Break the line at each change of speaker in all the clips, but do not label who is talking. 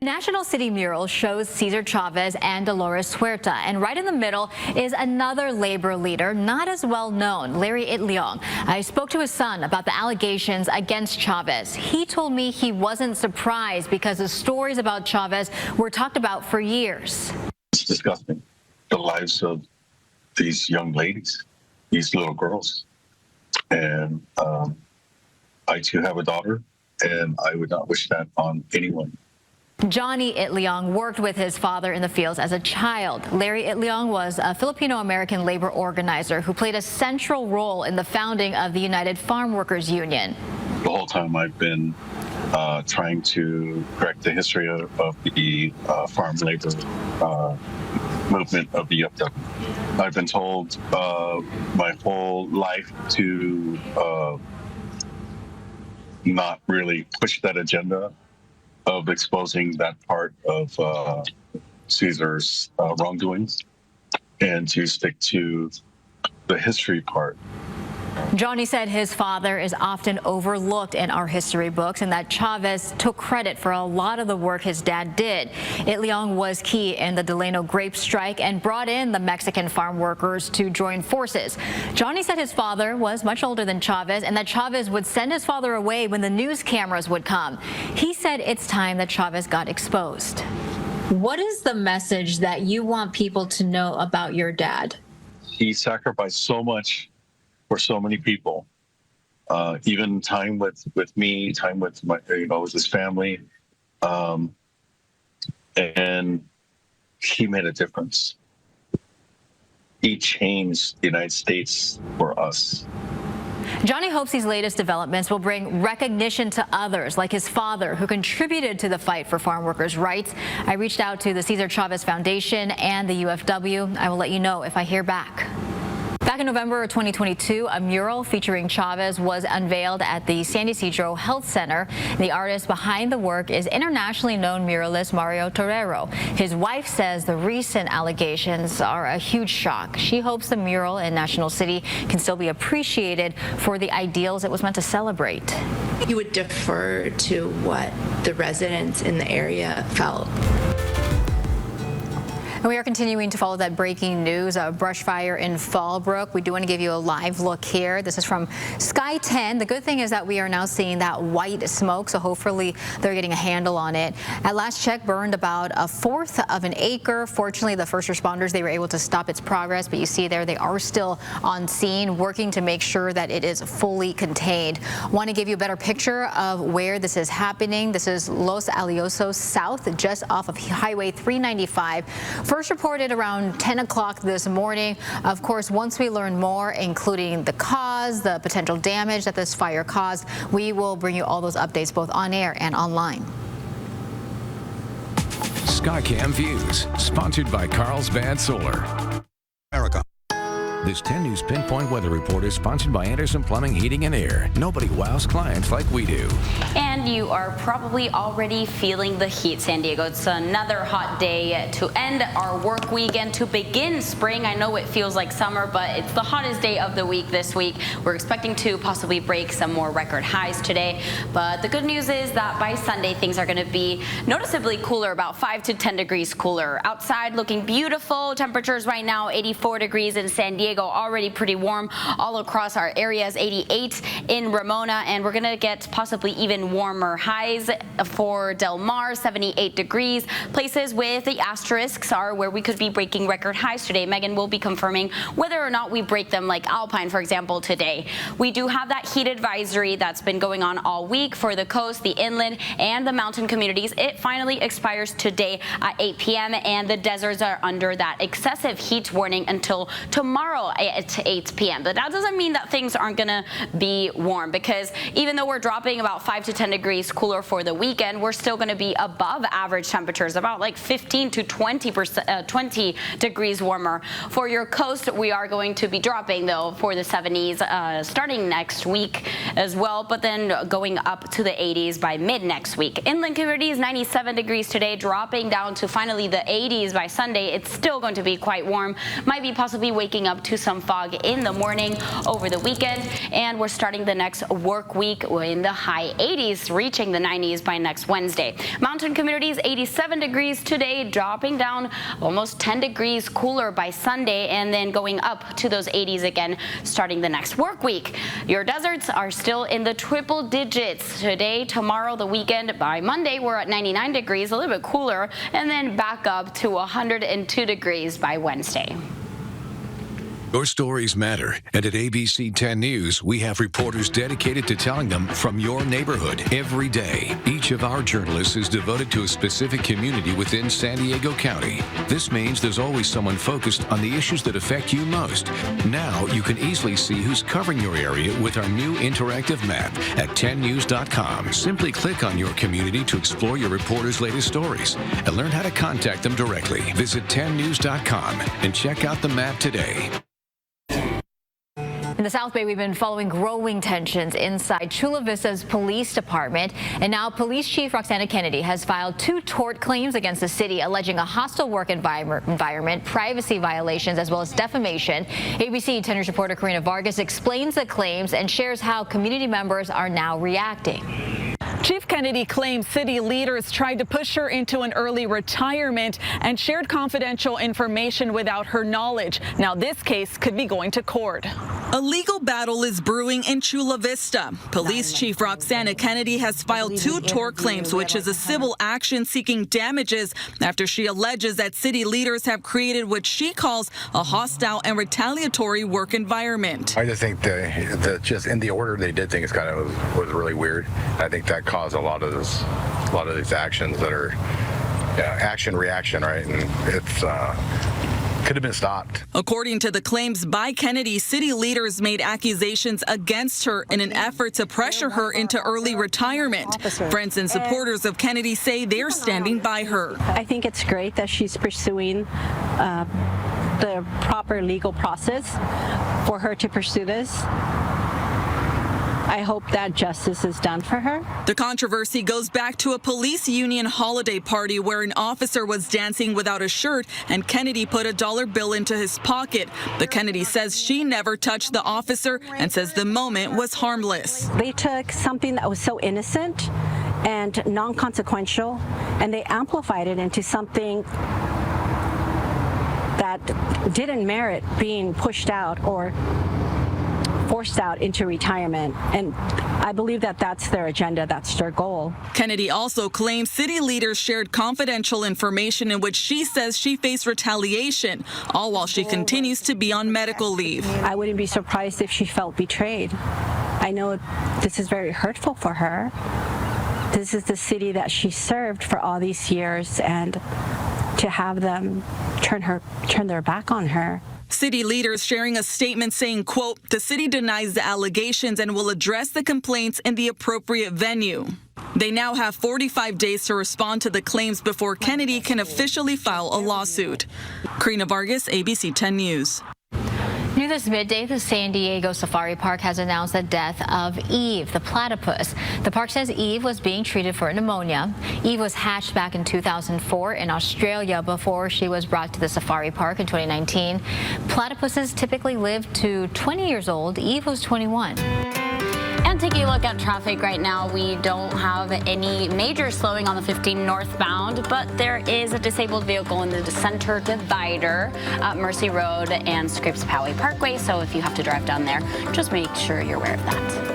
The National City mural shows Cesar Chavez and Dolores Huerta, and right in the middle is another labor leader not as well known, Larry Itliong. I spoke to his son about the allegations against Chavez. He told me he wasn't surprised because the stories about Chavez were talked about for years.
It's disgusting, the lives of these young ladies, these little girls. And I too have a daughter, and I would not wish that on anyone.
Johnny Itliong worked with his father in the fields as a child. Larry Itliong was a Filipino-American labor organizer who played a central role in the founding of the United Farm Workers Union.
The whole time I've been trying to correct the history of the farm labor movement of the UFW. I've been told my whole life to not really push that agenda of exposing that part of Cesar's wrongdoings, and to stick to the history part.
Johnny said his father is often overlooked in our history books and that Chavez took credit for a lot of the work his dad did. Itliong was key in the Delano grape strike and brought in the Mexican farm workers to join forces. Johnny said his father was much older than Chavez and that Chavez would send his father away when the news cameras would come. He said it's time that Chavez got exposed.
What is the message that you want people to know about your dad?
He sacrificed so much for so many people, even time with me, time with my, with his family, and he made a difference. He changed the United States for us.
Johnny hopes these latest developments will bring recognition to others, like his father, who contributed to the fight for farm workers' rights. I reached out to the Cesar Chavez Foundation and the UFW. I will let you know if I hear back. Back in November of 2022, a mural featuring Chavez was unveiled at the San Ysidro Health Center. The artist behind the work is internationally known muralist Mario Torero. His wife says the recent allegations are a huge shock. She hopes the mural in National City can still be appreciated for the ideals it was meant to celebrate.
You would defer to what the residents in the area felt.
And we are continuing to follow that breaking news, a brush fire in Fallbrook. We do want to give you a live look here. This is from Sky 10. The good thing is that we are now seeing that white smoke, so hopefully they're getting a handle on it. At last check, burned about a fourth of an acre. Fortunately, the first responders, they were able to stop its progress, but you see there they are still on scene working to make sure that it is fully contained. Want to give you a better picture of where this is happening. This is Los Aliosos South, just off of Highway 395. First reported around 10 o'clock this morning. Of course, once we learn more, including the cause, the potential damage that this fire caused, we will bring you all those updates both on air and online.
Skycam Views, sponsored by Carlsbad Solar. America. This 10 News Pinpoint Weather Report is sponsored by Anderson Plumbing, Heating and Air. Nobody wows clients like we do.
And you are probably already feeling the heat, San Diego. It's another hot day to end our work week and to begin spring. I know it feels like summer, but it's the hottest day of the week this week. We're expecting to possibly break some more record highs today. But the good news is that by Sunday, things are going to be noticeably cooler, about 5 to 10 degrees cooler. Outside looking beautiful. Temperatures right now 84 degrees in San Diego. Already pretty warm all across our areas, 88 in Ramona, and we're going to get possibly even warmer highs for Del Mar, 78 degrees. Places with the asterisks are where we could be breaking record highs today. Megan will be confirming whether or not we break them, like Alpine, for example, today. We do have that heat advisory that's been going on all week for the coast, the inland, and the mountain communities. It finally expires today at 8 p.m., and the deserts are under that excessive heat warning until tomorrow at 8 p.m. But that doesn't mean that things aren't going to be warm, because even though we're dropping about 5 to 10 degrees cooler for the weekend, we're still going to be above average temperatures, about like 15 to 20 degrees warmer. For your coast, we are going to be dropping, though, for the 70s starting next week as well, but then going up to the 80s by mid next week. Inland communities, 97 degrees today, dropping down to finally the 80s by Sunday. It's still going to be quite warm. Might be possibly waking up to to some fog in the morning over the weekend. And we're starting the next work week in the high 80s, reaching the 90s by next Wednesday. Mountain communities 87 degrees today, dropping down almost 10 degrees cooler by Sunday, and then going up to those 80s again starting the next work week. Your deserts are still in the triple digits today, tomorrow, the weekend. By Monday, we're at 99 degrees, a little bit cooler, and then back up to 102 degrees by Wednesday.
Your stories matter, and at ABC 10 News, we have reporters dedicated to telling them from your neighborhood every day. Each of our journalists is devoted to a specific community within San Diego County. This means there's always someone focused on the issues that affect you most. Now you can easily see who's covering your area with our new interactive map at 10news.com. Simply click on your community to explore your reporters' latest stories and learn how to contact them directly. Visit 10news.com and check out the map today.
In the South Bay, we've been following growing tensions inside Chula Vista's police department. And now Police Chief Roxana Kennedy has filed 2 tort claims against the city, alleging a hostile work environment, privacy violations, as well as defamation. ABC 10 News reporter Karina Vargas explains the claims and shares how community members are now reacting.
Chief Kennedy claims city leaders tried to push her into an early retirement and shared confidential information without her knowledge. Now this case could be going to court. A legal battle is brewing in Chula Vista. Police Chief Roxana Kennedy has filed 2 tort claims, which is a civil action seeking damages after she alleges that city leaders have created what she calls a hostile and retaliatory work environment.
I just think that just in the order they did things was really weird. I think that caused a lot of these actions that are action reaction, right? And it's could have been stopped. According to the claims by Kennedy, city leaders made accusations against her in an effort to pressure her into early retirement. Friends and supporters of Kennedy say they're standing by her.
I think it's great that she's pursuing the proper legal process for her to pursue this. I hope that justice is done for her.
The controversy goes back to a police union holiday party where an officer was dancing without a shirt and Kennedy put a dollar bill into his pocket. But Kennedy says she never touched the officer and says the moment was harmless.
They took something that was so innocent and non-consequential and they amplified it into something that didn't merit being pushed out or forced out into retirement. And I believe that that's their agenda, that's their goal.
Kennedy also claims city leaders shared confidential information in which she says she faced retaliation, all while she continues to be on medical leave.
I wouldn't be surprised if she felt betrayed. I know this is very hurtful for her. This is the city that she served for all these years, and to have them turn their back on her.
City leaders sharing a statement saying, quote, the city denies the allegations and will address the complaints in the appropriate venue. They now have 45 days to respond to the claims before Kennedy can officially file a lawsuit. Karina Vargas, ABC 10 News.
New this midday, the San Diego Safari Park has announced the death of Eve, the platypus. The park says Eve was being treated for pneumonia. Eve was hatched back in 2004 in Australia before she was brought to the safari park in 2019. Platypuses typically live to 20 years old. Eve was 21.
And taking a look at traffic right now, we don't have any major slowing on the 15 northbound, but there is a disabled vehicle in the center divider at Mercy Road and Scripps-Poway Parkway. So if you have to drive down there, just make sure you're aware of that.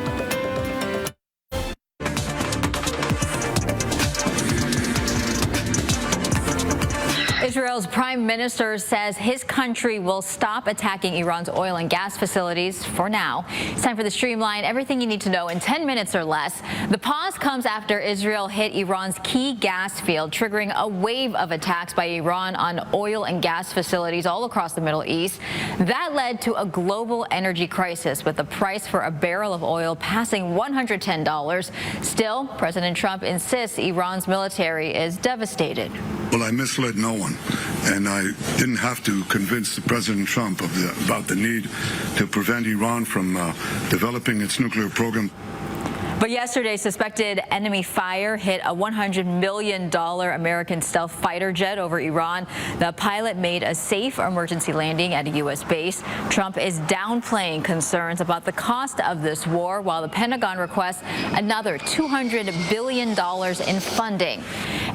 Israel's prime minister says his country will stop attacking Iran's oil and gas facilities for now. It's time for the Streamline. Everything you need to know in 10 minutes or less. The pause comes after Israel hit Iran's key gas field, triggering a wave of attacks by Iran on oil and gas facilities all across the Middle East. That led to a global energy crisis, with the price for a barrel of oil passing $110. Still, President Trump insists Iran's military is devastated.
Well, I misled no one, and I didn't have to convince President Trump about the need to prevent Iran from developing its nuclear program.
But yesterday, suspected enemy fire hit a $100 million American stealth fighter jet over Iran. The pilot made a safe emergency landing at a U.S. base. Trump is downplaying concerns about the cost of this war, while the Pentagon requests another $200 billion in funding.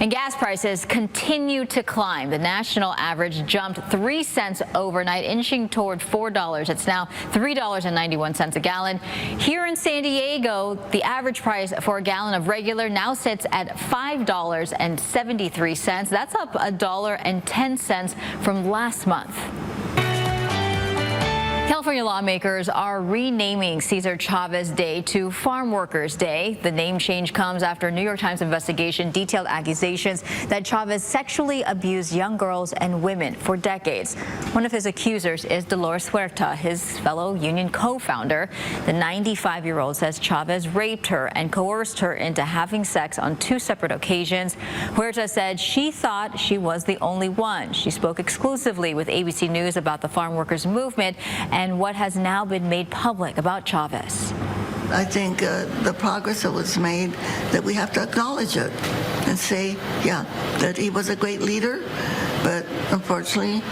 And gas prices continue to climb. The national average jumped 3 cents overnight, inching toward $4. It's now $3.91 a gallon. Here in San Diego, the average price for a gallon of regular now sits at $5.73. That's up $1.10 from last month. California lawmakers are renaming Cesar Chavez Day to Farm Workers Day. The name change comes after a New York Times investigation detailed accusations that Chavez sexually abused young girls and women for decades. One of his accusers is Dolores Huerta, his fellow union co-founder. The 95-year-old says Chavez raped her and coerced her into having sex on 2 separate occasions. Huerta said she thought she was the only one. She spoke exclusively with ABC News about the farm workers movement and what has now been made public about Chavez.
I think the progress that was made, that we have to acknowledge it and say, yeah, that he was a great leader, but unfortunately,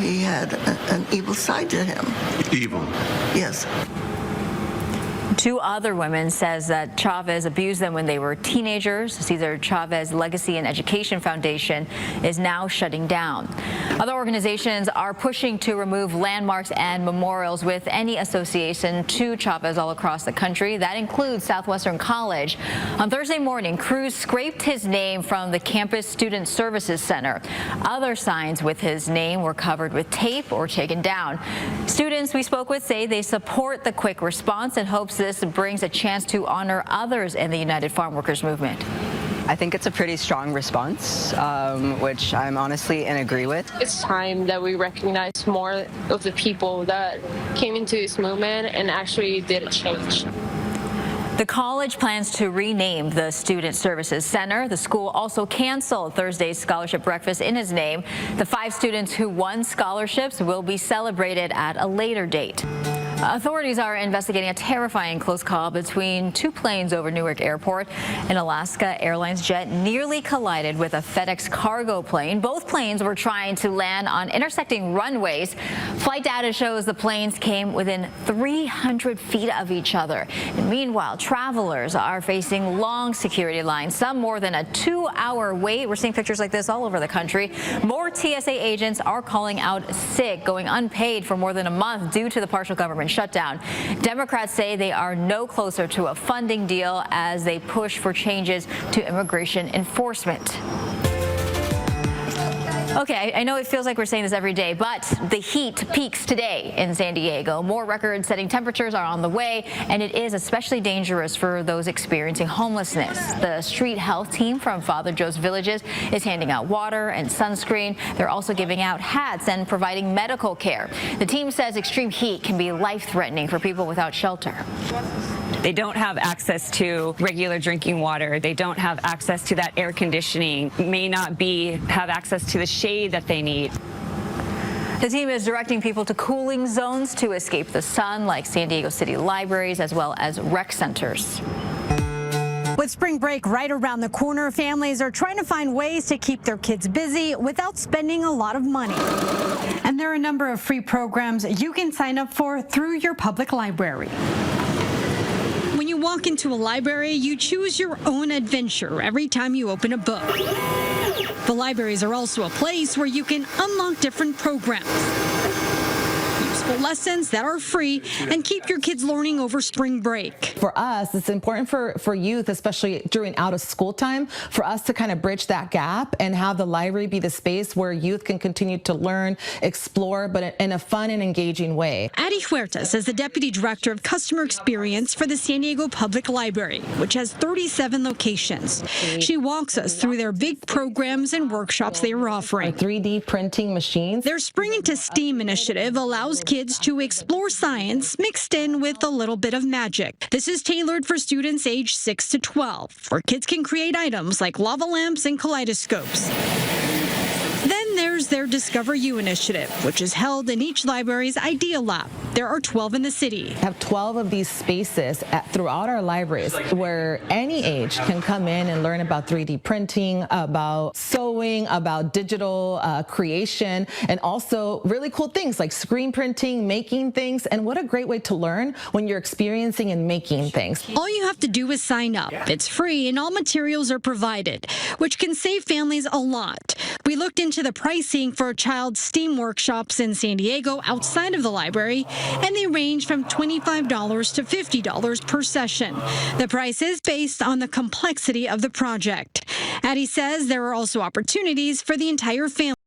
he had an evil side to him.
Evil.
Yes.
2 other women says that Chavez abused them when they were teenagers. Cesar Chavez Legacy and Education Foundation is now shutting down. Other organizations are pushing to remove landmarks and memorials with any association to Chavez all across the country. That includes Southwestern College. On Thursday morning, crews scraped his name from the campus Student Services Center. Other signs with his name were covered with tape or taken down. Students we spoke with say they support the quick response and hopes this brings a chance to honor others in the United Farm Workers Movement.
I think it's a pretty strong response, which I'm honestly in agree with.
It's time that we recognize more of the people that came into this movement and actually did a change.
The college plans to rename the Student Services Center. The school also canceled Thursday's scholarship breakfast in his name. The 5 students who won scholarships will be celebrated at a later date. Authorities are investigating a terrifying close call between 2 planes over Newark Airport. An Alaska Airlines jet nearly collided with a FedEx cargo plane. Both planes were trying to land on intersecting runways. Flight data shows the planes came within 300 feet of each other. And meanwhile, travelers are facing long security lines, some more than a 2-hour wait. We're seeing pictures like this all over the country. More TSA agents are calling out sick, going unpaid for more than a month due to the partial government shutdown. Democrats say they are no closer to a funding deal as they push for changes to immigration enforcement. Okay, I know it feels like we're saying this every day, but the heat peaks today in San Diego. More record-setting temperatures are on the way, and it is especially dangerous for those experiencing homelessness. The street health team from Father Joe's Villages is handing out water and sunscreen. They're also giving out hats and providing medical care. The team says extreme heat can be life-threatening for people without shelter.
They don't have access to regular drinking water. They don't have access to that air conditioning, may not have access to the shade that they need.
The team is directing people to cooling zones to escape the sun, like San Diego City libraries as well as rec centers.
With spring break right around the corner, families are trying to find ways to keep their kids busy without spending a lot of money. And there are a number of free programs you can sign up for through your public library. When you walk into a library, you choose your own adventure every time you open a book. The libraries are also a place where you can unlock different programs. Useful lessons that are free and keep your kids learning over spring break.
For us, it's important for youth, especially during out of school time, for us to kind of bridge that gap and have the library be the space where youth can continue to learn, explore, but in a fun and engaging way.
Addie Huertas is the Deputy Director of Customer Experience for the San Diego Public Library, which has 37 locations. She walks us through their big programs and workshops they are offering.
3D printing machines.
Their Spring into STEAM initiative allows kids to explore science mixed in with a little bit of magic. This is tailored for students aged 6 to 12, where kids can create items like lava lamps and kaleidoscopes. Then there's there's their Discover You initiative, which is held in each library's Idea Lab. There are 12 in the city.
We have 12 of these spaces throughout our libraries where any age can come in and learn about 3D printing, about sewing, about digital creation, and also really cool things like screen printing, making things. And what a great way to learn when you're experiencing and making things.
All you have to do is sign up. It's free and all materials are provided, which can save families a lot. We looked into the pricing for child STEAM workshops in San Diego outside of the library, and they range from $25 to $50 per session. The price is based on the complexity of the project. Addie says there are also opportunities for the entire family.